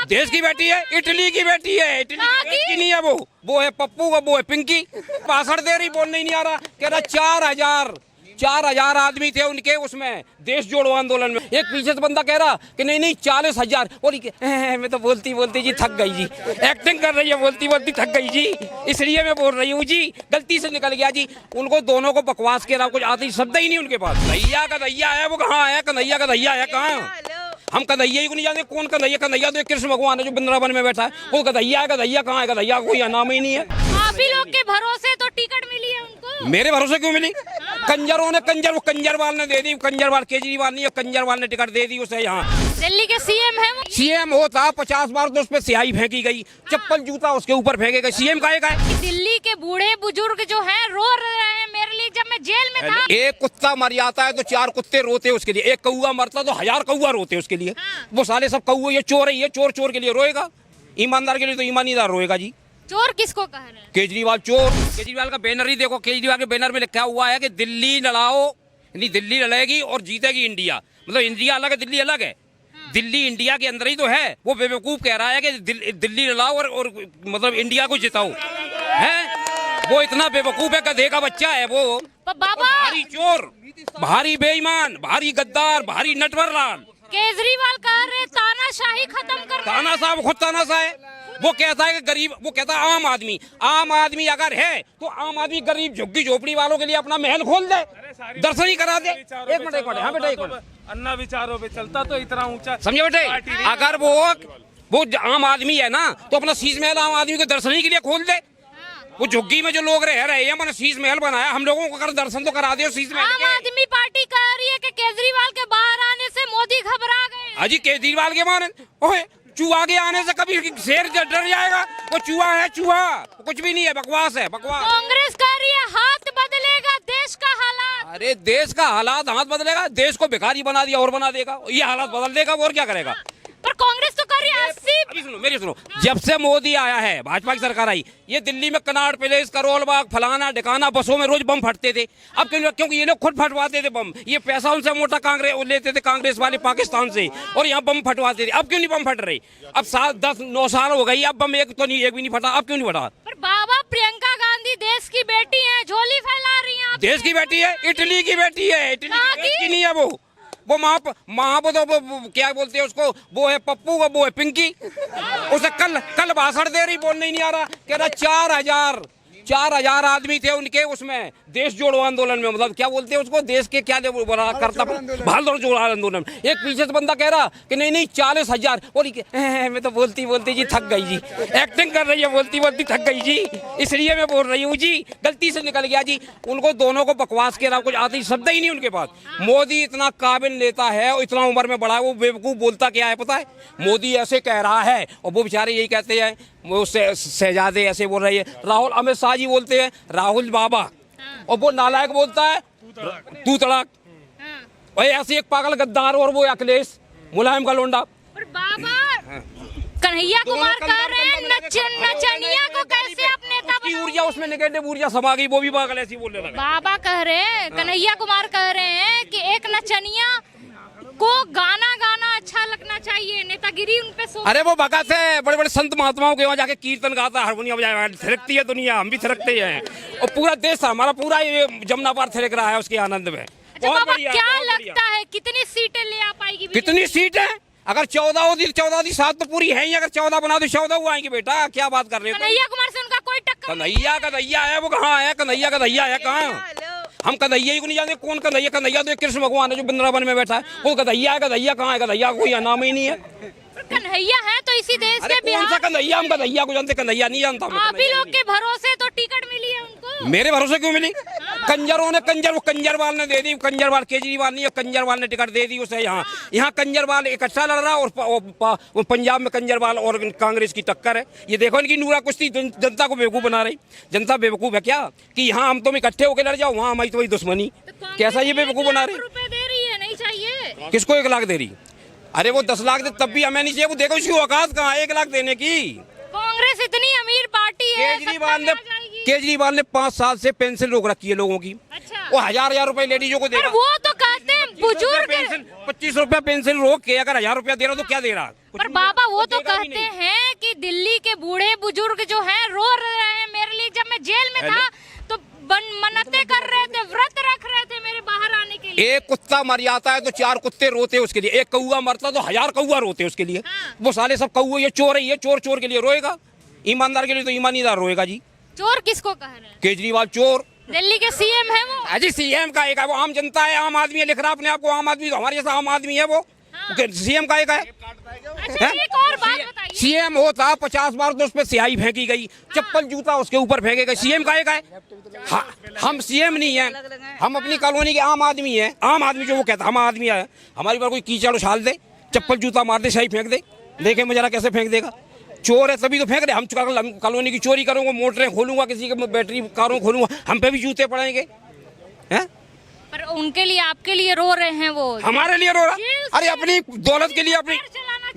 देश की बेटी है, इटली की बेटी है, इटली देश की नहीं है वो है पप्पू का, वो है पिंकी। भाषण दे रही, बोलने ही नहीं आ रहा, कह रहा 4,000 आदमी थे उनके उसमें देश जोड़ो आंदोलन में। एक पीछे से बंदा कह रहा कि नहीं 40,000, और मैं तो बोलती जी थक गई जी, एक्टिंग कर रही है, बोलती थक गई जी, इसलिए मैं बोल रही हूँ जी, गलती से निकल गया जी। उनको दोनों को बकवास के अलावा कुछ आती शब्द ही नहीं उनके पास। कन्हैया का दैया है, वो कहाँ है कन्हैया का दैया है, कहाँ? हम कन्हैया ही को नहीं जानते, कौन कन्हैया? कन्हैया तो कृष्ण भगवान है जो वृंदावन में बैठा है, वो कन्हैया है, कन्हैया कहाँ है? कन्हैया कोई नाम ही नहीं है। आप ही लोग के भरोसे तो टिकट मिली है उनको। मेरे भरोसे क्यों मिली? कंजरों ने, वो कंजरवाल ने दे दी, कंजरवाल, केजरीवाल नहीं है, कंजरवाल ने टिकट दे दी उसे। यहाँ दिल्ली के सीएम है वो। सीएम होता 50 बार तो उस पर स्याही फेंकी गई, चप्पल जूता उसके ऊपर फेंके गए, सीएम का है। दिल्ली के बूढ़े बुजुर्ग जो है रो रहे हैं मेरे लिए, जब मैं जेल में था। एक कुत्ता मर जाता है तो 4 कुत्ते रोते उसके लिए, एक कौआ मरता तो 1000 कौआ रोते उसके लिए। वो साले सब कौए, ये चोर है, ये चोर के लिए रोएगा, ईमानदार के लिए तो ईमानदार रोएगा जी। चोर किसको कह रहे हैं? केजरीवाल चोर। केजरीवाल का बैनर ही देखो, केजरीवाल के बैनर में लिखा हुआ है कि दिल्ली लड़ाओ, नहीं दिल्ली लड़ेगी और जीतेगी इंडिया। मतलब इंडिया अलग है, दिल्ली अलग है। दिल्ली इंडिया के अंदर ही तो है। वो बेवकूफ कह रहा है कि दिल्ली लड़ाओ और मतलब इंडिया को जिताओ, है वो इतना बेवकूफ है, गधे का बच्चा है वो। बाबा भारी चोर, भारी बेईमान, भारी गद्दार, भारी नटवर लाल। केजरीवाल कह रहे तानाशाही खत्म कर। ताना साहब खुद तानाशाह है। वो कहता है कि गरीब, वो कहता है आम आदमी अगर है तो आम आदमी गरीब झुग्गी झोपड़ी वालों के लिए अपना महल खोल दे, दर्शन ही करा दे। एक मिनट हाँ बेटा, एक मिनट। अन्ना विचारों पे चलता तो इतना ऊंचा, समझे बेटे? अगर वो आम आदमी है ना तो अपना शीश महल आम आदमी को दर्शन ही के लिए खोल दे। वो झुग्गी में जो लोग रह रहे हैं, मैंने शीश महल बनाया, हम लोगों को अगर दर्शन तो करा दे शीश महल के। आम आदमी पार्टी कह रही है कि केजरीवाल के बाहर आने से मोदी घबरा गए। अजी केजरीवाल के माने ओए चूहा के आने से कभी शेर डर जाएगा? वो चूहा है, चूहा कुछ भी नहीं है, बकवास है, बकवास। कांग्रेस कह रही है हाथ बदलेगा देश का हालात। अरे देश का हालात हाथ बदलेगा? देश को भिखारी बना दिया और बना देगा, ये हालात बदल देगा, वो और क्या करेगा? पर कांग्रेस तो कर रही है 80। सुनो मेरी सुनो, जब से मोदी आया है, भाजपा की सरकार आई, ये दिल्ली में कनाट पैलेस, करोल बाग, फलाना ढिकाना, बसों में रोज बम फटते थे। अब क्योंकि ये लोग खुद फटवाते थे बम, ये पैसा उनसे मोटा कांग्रेस लेते थे, कांग्रेस वाले पाकिस्तान से, और यहाँ बम फटवाते थे। अब क्यों नहीं बम फट रहे? अब 7, 10, 9 साल हो गई, अब बम एक भी नहीं फटा। अब क्यों नहीं फटा? पर बाबा प्रियंका गांधी देश की बेटी है, झोली फैला रही है। देश की बेटी है, इटली की बेटी है, इटली देश की नहीं है वो वहाँ पर तो क्या बोलते हैं उसको, वो है पप्पू का, वो है पिंकी। उसे कल भाषण दे रही, बोलने ही नहीं आ रहा, कह रहा 4,000 आदमी थे उनके उसमें देश जोड़ो आंदोलन में। मतलब क्या बोलते हैं उसको, देश के क्या करता, भाल जोड़ो आंदोलन। एक पीछे से बंदा कह रहा कि नहीं 40,000, और मैं तो बोलती जी थक गई जी, एक्टिंग कर रही है, बोलती थक गई जी, इसलिए मैं बोल रही हूँ जी, गलती से निकल गया जी। उनको दोनों को बकवास के अलावा कुछ आती शब्द ही नहीं उनके पास। मोदी इतना काबिल नेता है और इतना उम्र में बड़ा है, वो बेवकूफ बोलता क्या है पता है? मोदी ऐसे कह रहा है और वो बेचारे यही कहते हैं, वो शहजादे ऐसे बोल रही है, राहुल, अमित शाह जी बोलते हैं राहुल बाबा, और वो नालायक बोलता है तू तड़ाक। और ऐसे एक पागल गद्दार, और वो अखिलेश मुलायम का लोंडा। और बाबा कन्हैया कुमार कह रहे हैं नचनिया को कैसे आप नेता बनाओगे? ऊर्जा उसमें नेगेटिव ऊर्जा समा गई, वो भी पागल ऐसी बोलने लगा। बाबा कह रहे हैं, कन्हैया कुमार कह रहे हैं कि एक नचनिया को गाना अच्छा लगना चाहिए, नेतागिरी उन पे। अरे वो भगत है, बड़े बड़े संत महात्माओं के वहाँ जाके कीर्तन गाता, हारमोनियम बजाया, थिरकती है दुनिया, हम भी थिरकते हैं, और पूरा देश हमारा पूरा ये जमुना पार थिरक रहा है उसके आनंद में। अच्छा बाबा क्या लगता है कितनी सीटें ले आ पाएगी? कितनी सीट है? अगर 14 होती 14 7 तो पूरी है ही, अगर 14 बना तो 14 वो आएंगे बेटा, क्या बात कर रहे हो? कन्हैया कुमार से उनका कोई टक्कर? कन्हैया का दैया है, वो कहाँ है? कन्हैया का दैया है कहाँ? हम कन्हैया ही को नहीं जानते, कौन कन्हैया? कन्हैया तो कृष्ण भगवान है जो वृंदावन में बैठा है, वो कन्हैया है, कन्हैया कहाँ है? कन्हैया कोई नाम ही नहीं है। कन्हैया है तो इसी देश के कौन सा कन्हैया? हम कन्हैया को जानते, कन्हैया नहीं जानता। आप ही लोग के भरोसे तो टिकट मिली है उनको। मेरे भरोसे क्यों मिली? कंजरों ने, वो कंजरवाल ने दे दी, कंजरवाल, केजरीवाल नहीं है, कंजरवाल ने टिकट दे दी उसे। यहाँ कंजरवाल इकट्ठा लड़ रहा, और पंजाब में कंजरवाल और कांग्रेस की टक्कर है। ये देखो इनकी नूरा कुश्ती, जनता को बेवकूफ बना रही। जनता बेवकूफ है क्या कि यहाँ हम तुम इकट्ठे होकर लड़ जाओ, वहाँ हमारी तुम्हारी दुश्मनी? कैसा ये बेवकूफ बना रही? रुपए दे रही है, नहीं चाहिए किसको 1 लाख दे रही? अरे वो 10 लाख दे तब भी हमें नहीं चाहिए। वो देखो इसकी औकात कहाँ, 1 लाख देने की। कांग्रेस इतनी अमीर पार्टी है, केजरीवाल ने 5 साल से पेंशन रोक रखी है लोगों की। अच्छा। वो 1,000 रुपए लेडीजों को देगा। वो तो कहते हैं बुजुर्ग 25 रुपया पेंसिल रोक के अगर 1000 रुपया दे रहा तो क्या दे रहा? पर बाबा वो तो कहते हैं कि दिल्ली के बूढ़े बुजुर्ग जो हैं रो रहे हैं मेरे लिए। जब मैं जेल में था तो मन्नतें कर रहे थे, व्रत रख रहे थे मेरे बाहर आने के लिए। एक कुत्ता मर जाता है तो 4 कुत्ते रोते उसके लिए, एक कौआ मरता तो 1000 कौआ रोते उसके लिए। वो साले सब कौए, ये चोर है, ये चोर चोर के लिए रोएगा, ईमानदार के लिए तो ईमानदार रोएगा जी। चोर किसको कह रहे हैं? केजरीवाल चोर, दिल्ली के सीएम है वो। अजी सीएम का एक है, वो आम जनता है, आम आदमी है, लिख रहा अपने आप को आम आदमी, तो हमारे जैसा आम आदमी है वो। सीएम का एक है। अच्छा एक और बात बताइए, सीएम होता 50 बार तो उस पर स्याही फेंकी गई, चप्पल जूता उसके ऊपर फेंके गए। सीएम का एक है। हम सीएम नहीं है, हम अपनी कॉलोनी के आम आदमी है। आम आदमी जो वो कहता हम आदमी है, हमारी पर कोई कीचड़ उछाल दे, चप्पल जूता मार दे, स्याही फेंक दे, देखे मुझे जरा कैसे फेंक देगा। चोर है तभी तो फेंक रहे। हम कॉलोनी की चोरी करूंगा, मोटरें खोलूंगा, किसी के बैटरी कारों खोलूंगा, हम पे भी जूते पड़ेंगे हैं? पर उनके लिए आपके लिए रो रहे हैं वो। हमारे लिए रो रहा? अरे अपनी दौलत के लिए, अपनी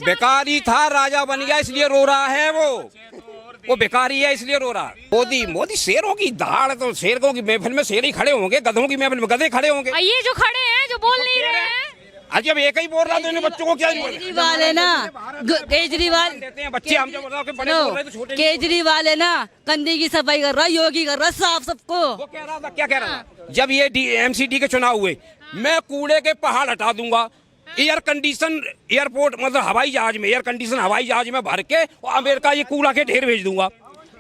बेकारी था, राजा बन गया इसलिए रो रहा है वो बेकारी है इसलिए रो रहा। मोदी शेरों की दहाड़, तो शेरों की महफिल में शेर ही खड़े होंगे, गधों की महफिल में गधे खड़े होंगे। ये जो खड़े हैं जो बोल नहीं रहे हैं, आज जब एक ही बोल रहा तो इन बच्चों को क्या केजरीवाल है ना, केजरीवाल देते हैं बच्चे। हम जब बड़े बोल रहे तो छोटे केजरीवाल है ना, कंधी की सफाई कर रहा, योगी कर रहा, साफ सबको। वो कह रहा था, क्या कह रहा था? जब ये एमसीडी के चुनाव हुए, मैं कूड़े के पहाड़ हटा दूंगा, एयर कंडीशन एयरपोर्ट मतलब हवाई जहाज में, एयर कंडीशन हवाई जहाज में भर के और अमेरिका ये कूड़ा के ढेर भेज दूंगा।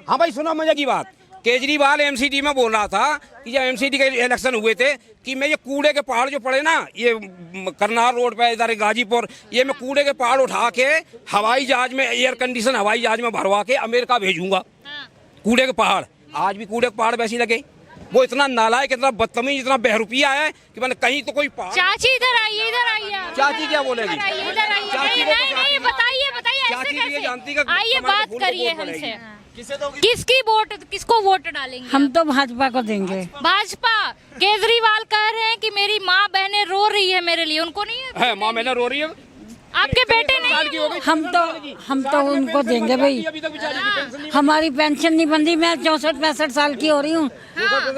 हाँ भाई सुनो मजे की बात, केजरीवाल एमसीडी में बोल रहा था कि जब एमसीडी के इलेक्शन हुए थे कि मैं ये कूड़े के पहाड़ जो पड़े ना, ये करनाल रोड पे इधर गाजीपुर, ये मैं कूड़े के पहाड़ उठा के हवाई जहाज में, एयर कंडीशन हवाई जहाज में भरवा के अमेरिका भेजूंगा। कूड़े के पहाड़, आज भी कूड़े के पहाड़ वैसे लगे। वो इतना नालायक, इतना बदतमीज, इतना बहरूपिया है कि मैंने कहीं तो कोई पहाड़। चाची इधर आइए, इधर आइए। चाची क्या बोलेगी? इधर आइए। नहीं बताइए ऐसे कैसे? आइए बात करिए हमसे। किसकी वोट, किसको वोट डालेंगे? हम तो भाजपा को देंगे। भाजपा। केजरीवाल कह रहे हैं कि मेरी माँ बहनें रो रही है मेरे लिए, उनको नहीं है माँ बहनें रो रही है। आपके बेटे नहीं? हम तो उनको देंगे भाई। हमारी पेंशन नहीं बन रही, मैं 64-65 साल की हो रही हूँ,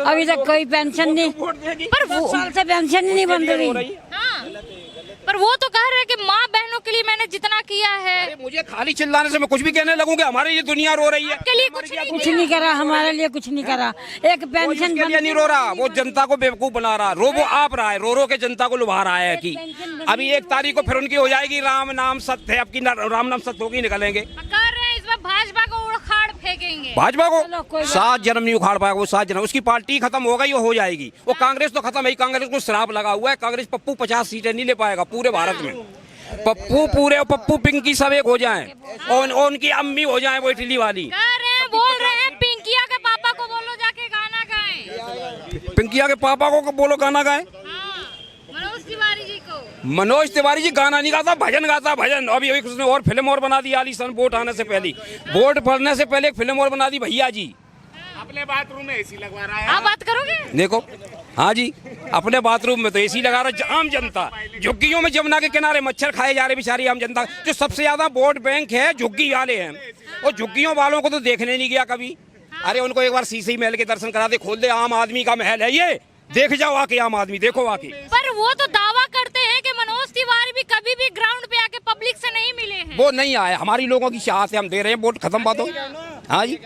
अभी तक कोई पेंशन नहीं, पर वो साल से पेंशन ही नहीं बन रही। हाँ, पर वो तो कह रहे हैं कि माँ बहनों के लिए मैंने जितना किया है। अरे मुझे खाली चिल्लाने से मैं कुछ भी कहने लगूंगा, हमारे लिए दुनिया रो रही है। आपके लिए कुछ नहीं करा, हमारे लिए कुछ नहीं करा। एक पेंशन के लिए नहीं रो रहा, वो जनता को बेवकूफ बना रहा, वो आप रहा है, रो के जनता को लुभा रहा है कि अभी 1 तारीख को फिर उनकी हो जाएगी राम नाम सत्य है, अब की राम नाम सत्य होगी, निकलेंगे। कह रहे हैं इस बार भाजपा को उखाड़ फेंकेंगे। भाजपा को 7 जन्म नहीं उखाड़ पाएगा वो, 7 जन्म। उसकी पार्टी खत्म हो गई, वो हो जाएगी। वो कांग्रेस तो खत्म है, कांग्रेस को श्राप लगा हुआ है। कांग्रेस पप्पू 50 सीटें नहीं ले पाएगा पूरे भारत में। पप्पू पिंकी सब एक हो जाएं और उनकी अम्मी हो जाएं वो इटली वाली। बोल रहे हैं पिंकिया के पापा को बोलो जाके गाना गाएं। पिंकिया के पापा को बोलो गाना गाएं। मनोज तिवारी जी को। मनोज तिवारी जी गाना नहीं गाता, भजन गाता, भजन। अभी उसने और फिल्म और बना दी आलीशान, वोट आने से पहले, वोट भरने से पहले एक फिल्म और बना दी भैया जी। अपने बाथरूम में एसी लगवा रहा है। आप बात करोगे? देखो, हाँ जी, अपने बाथरूम में तो एसी लगा रहा आम जनता। झुग्गियों में जमुना के किनारे मच्छर खाए जा रहे बेचारी आम जनता। जो सबसे ज्यादा वोट बैंक है झुग्गी वाले हैं, और झुग्गियों वालों को तो देखने नहीं गया कभी। अरे उनको एक बार सीसी महल के दर्शन करा दे, खोल दे, आम आदमी का महल है ये, देख जाओ आके, आम आदमी देखो आके। पर वो तो दावा करते हैं कि मनोज तिवारी भी कभी भी ग्राउंड पे आके पब्लिक से नहीं मिले हैं। वो नहीं आए, हमारी लोगों की चाहत से हम दे रहे हैं वोट, खत्म बात हो। हाँ जी,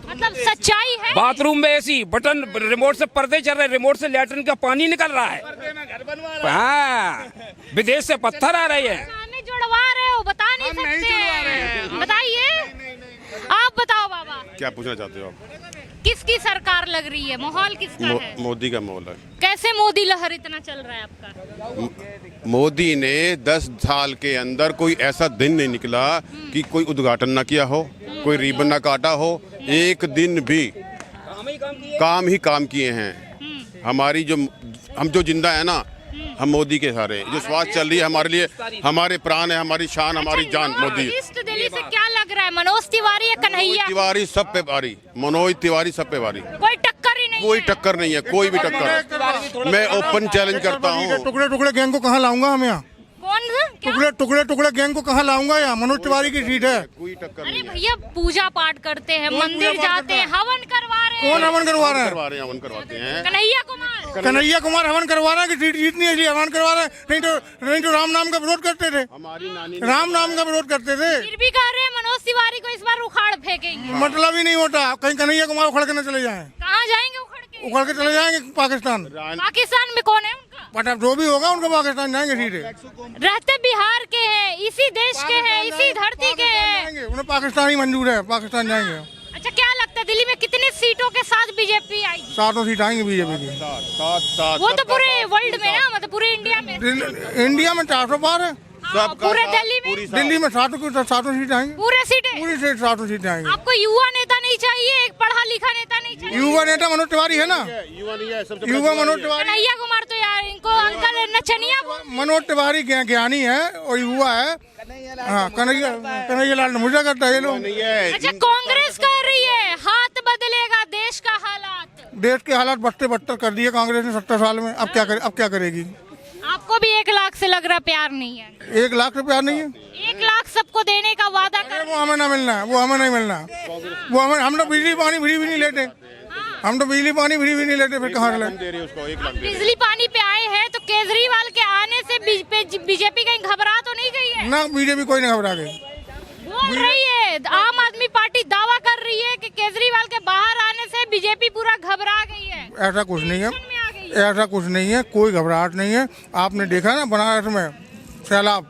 मतलब सच्चाई है। बाथरूम में एसी, बटन, रिमोट से पर्दे चल रहे, रिमोट से लैट्रिन का पानी निकल रहा है। हाँ, विदेश से पत्थर आ रहे हैं। हमें जुड़वा रहे हो, बता नहीं सकते। बताइए, आप बताओ बाबा, क्या पूछना चाहते हो आप? किसकी सरकार लग रही है, माहौल किसका है? मोदी का माहौल है। कैसे मोदी लहर इतना चल रहा है आपका? मोदी ने 10 साल के अंदर कोई ऐसा दिन नहीं निकला कि कोई उद्घाटन ना किया हो, कोई रिबन ना काटा हो, एक दिन भी काम ही काम किए हैं। हमारी जो हम जो जिंदा है ना, हम मोदी के सहारे, जो स्वास्थ्य चल रही है हमारे लिए, हमारे प्राण है, हमारी शान, हमारी जान मोदी। ईस्ट दिल्ली से क्या लग रहा है, मनोज तिवारी या कन्हैया? तिवारी सब पे भारी, मनोज तिवारी सब पे भारी, कोई टक्कर ही नहीं, कोई टक्कर नहीं है, कोई भी टक्कर। मैं ओपन चैलेंज करता हूँ। टुकड़े गैंग को कहाँ लाऊंगा हम यहाँ? कौन टुकड़े गैंग को कहाँ लाऊंगा यहाँ? मनोज तिवारी की सीट है। कोई टक्कर अरे नहीं है। भैया पूजा पाठ करते हैं, मंदिर जाते हैं, हवन करवा रहे हैं। कौन हवन करवा रहे हैं? करवा रहे हैं, हवन करवाते हैं। कन्हैया कुमार कन्हैया कुमार हवन करवा रहा है कि सीट जीतनी है इसलिए हवन करवा रहा है, नहीं तो राम नाम का विरोध करते थे, हमारी नानी राम नाम का विरोध करते थे। फिर भी कह रहे हैं मनोज तिवारी को इस बार उखाड़ फेंकेंगे। मतलब ही नहीं होता, कहीं कन्हैया कुमार उखड़ के न चले जाएं, कहाँ जाएंगे उखड़ के? उखड़ के चले जाएंगे पाकिस्तान। पाकिस्तान में कौन है उनका? पता जो भी होगा उनको पाकिस्तान जाएंगे सीधे, रहते बिहार के हैं, इसी देश के हैं, इसी धरती के हैं। जाएंगे, उन्हें पाकिस्तान ही मंजूर है, पाकिस्तान जाएंगे। अच्छा, क्या लगता है दिल्ली में कितनी सीटों के साथ बीजेपी आएगी? 7 सीट आएंगी बीजेपी की। सात वो तो पूरे वर्ल्ड में ना, मतलब पूरे इंडिया में। इंडिया में 400 पार है, हाँ, पूरे दिल्ली में, दिल्ली में 7 सीट आएंगी, पूरे सीटें। पूरी सीट 7 सीटें आएंगी। आपको युवा नेता नहीं चाहिए, एक पढ़ा लिखा नेता नहीं चाहिए? युवा नेता मनोज तिवारी है ना, युवा नहीं है, सबसे युवा मनोज तिवारी, कन्हैया कुमार तो यार इनको अंकल नचनिया मनोज तिवारी ज्ञानी है और युवा है। हाँ, कन्हैया लाल मुझे करता है ये लोग। नहीं है। अच्छा, कांग्रेस कह रही है हाथ बदलेगा देश का हालात। देश के हालात बदतर कर दिए कांग्रेस ने 70 साल में, अब क्या करेगी? आपको भी 1 लाख से लग रहा प्यार नहीं है? 1 लाख से प्यार नहीं है, 1 लाख सबको देने का वादा कर। वो हमें ना मिलना है, वो हमें नहीं मिलना है। वो हम तो बिजली पानी फ्री भी नहीं लेते, हम तो बिजली पानी फ्री भी नहीं लेते, फिर कहाँ से लें? दे रही है उसको 1 लाख। बिजली पानी पे आए हैं तो केजरीवाल के आने से बीजेपी कहीं घबरा तो नहीं गई है? ना, बीजेपी कोई नहीं घबरा गई। बोल रही है, आम आदमी पार्टी दावा कर रही है कि केजरीवाल के बाहर आने से बीजेपी पूरा घबरा गई है। ऐसा कुछ नहीं है, में आ गई। ऐसा कुछ नहीं है, कोई घबराहट नहीं है। आपने देखा ना बनारस में सैलाब,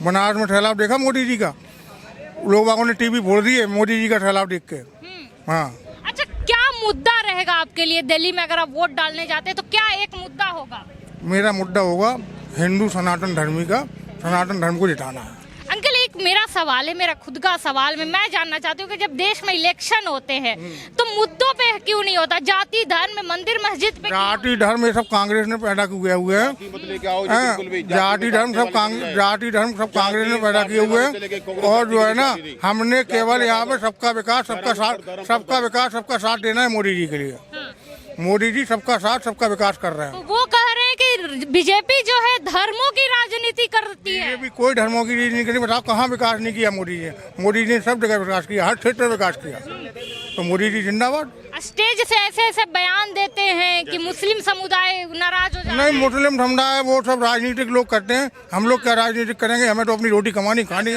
बनारस में सैलाब देखा मोदी जी का, लोग बागों ने टीवी फोड़ दिए मोदी जी का सैलाब देख के। हाँ, अच्छा, क्या मुद्दा रहेगा आपके लिए दिल्ली में अगर आप वोट डालने जाते हैं तो क्या एक मुद्दा होगा? मेरा मुद्दा होगा हिंदू सनातन धर्मी का, सनातन धर्म को जिताना है। अंकल, एक मेरा सवाल है, मेरा खुद का सवाल में मैं जानना चाहती हूँ कि जब देश में इलेक्शन होते हैं तो मुद्दों पे क्यों नहीं होता? जाति धर्म, मंदिर मस्जिद पे क्यों? जाति धर्म ये सब कांग्रेस ने पैदा किए हुए हैं। जाति धर्म सब कांग्रेस ने पैदा किए हुए हैं। और जो है ना, हमने केवल यहाँ पे सबका विकास सबका साथ देना है मोदी जी के लिए। मोदी जी सबका साथ सबका विकास कर रहे हैं। तो वो कह रहे हैं कि बीजेपी जो है धर्मों की राजनीति करती है। ये भी कोई धर्मों की राजनीति नहीं करी। बताओ कहाँ विकास नहीं किया मोदी जी ने? मोदी जी ने सब जगह विकास किया, हर क्षेत्र में विकास किया। तो मोदी जी जिंदाबाद। स्टेज से ऐसे बयान देते हैं कि मुस्लिम समुदाय नाराज हो जाए। नहीं, मुस्लिम समुदाय वो सब राजनीतिक लोग करते हैं, हम लोग क्या राजनीतिक करेंगे? हमें तो अपनी रोटी कमानी खानी है।